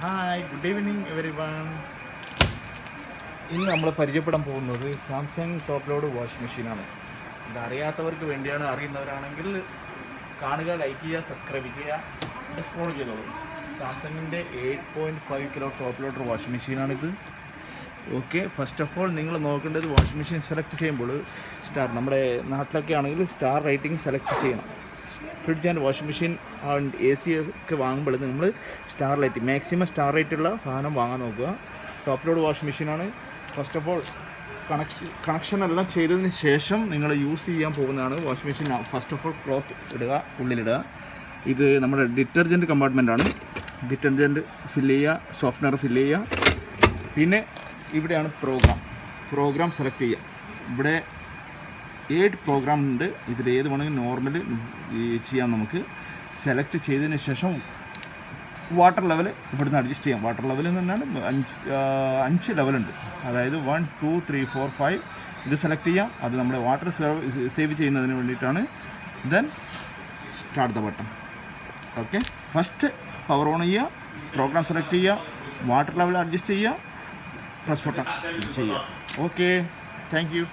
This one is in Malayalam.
Hi, good evening every one. ഇന്ന് നമ്മൾ പരിചയപ്പെടാൻ പോകുന്നത് സാംസങ് ടോപ്പ് ലോഡ് വാഷിംഗ് മെഷീനാണ്. ഇത് അറിയാത്തവർക്ക് വേണ്ടിയാണ്. അറിയുന്നവരാണെങ്കിൽ കാണുക, ലൈക്ക് ചെയ്യുക, സബ്സ്ക്രൈബ് ചെയ്യുക, എക്സ്പ്ലോർ ചെയ്തോളൂ. സാംസങ്ങിൻ്റെ 8.5 കിലോ ടോപ്പ് ലോഡർ വാഷിംഗ് മെഷീനാണിത്. ഓക്കെ, ഫസ്റ്റ് ഓഫ് ഓൾ നിങ്ങൾ നോക്കേണ്ടത് വാഷിംഗ് മെഷീൻ സെലക്ട് ചെയ്യുമ്പോൾ നമ്മുടെ നാട്ടിലൊക്കെ ആണെങ്കിൽ സ്റ്റാർ റേറ്റിംഗ് സെലക്ട് ചെയ്യണം. Fridge and washing machine and A C ഒക്കെ വാങ്ങുമ്പോൾ നമ്മൾ സ്റ്റാർ റേറ്റ്, മാക്സിമം സ്റ്റാർ റേറ്റുള്ള സാധനം വാങ്ങാൻ നോക്കുക. ടോപ്പ് ലോഡ് വാഷിംഗ് മെഷീനാണ്. ഫസ്റ്റ് ഓഫ് ഓൾ കണക്ഷൻ എല്ലാം ചെയ്തതിന് ശേഷം നിങ്ങൾ യൂസ് ചെയ്യാൻ പോകുന്നതാണ് washing machine. First of all cloth ഇടുക, ഉള്ളിലിടുക. ഇത് നമ്മുടെ ഡിറ്റർജൻറ്റ് കമ്പാർട്ട്മെൻറ്റാണ്. ഡിറ്റർജൻറ്റ് ഫില്ല് ചെയ്യുക, സോഫ്റ്റ്വെയർ ഫില്ല് ചെയ്യുക. പിന്നെ ഇവിടെയാണ് പ്രോഗ്രാം സെലക്ട് ചെയ്യുക. ഇവിടെ 8 പ്രോഗ്രാം ഉണ്ട്. ഇതിൽ ഏത് വേണമെങ്കിലും നോർമൽ ചെയ്യാം. നമുക്ക് സെലക്ട് ചെയ്തതിന് ശേഷം വാട്ടർ ലെവൽ ഇവിടുന്ന് അഡ്ജസ്റ്റ് ചെയ്യാം. വാട്ടർ ലെവൽ എന്ന് പറഞ്ഞാൽ 5 ലെവലുണ്ട്. അതായത് 1, 2, 3, 4, 5 ഇത് സെലക്ട് ചെയ്യാം. അത് നമ്മുടെ വാട്ടർ സേവ് ചെയ്യുന്നതിന് വേണ്ടിയിട്ടാണ്. Then start the button. Okay, first power on ചെയ്യുക, പ്രോഗ്രാം സെലക്ട് ചെയ്യുക, വാട്ടർ ലെവൽ അഡ്ജസ്റ്റ് ചെയ്യുക, പ്രസ് ബട്ടൺ ചെയ്യുക. Okay, thank you.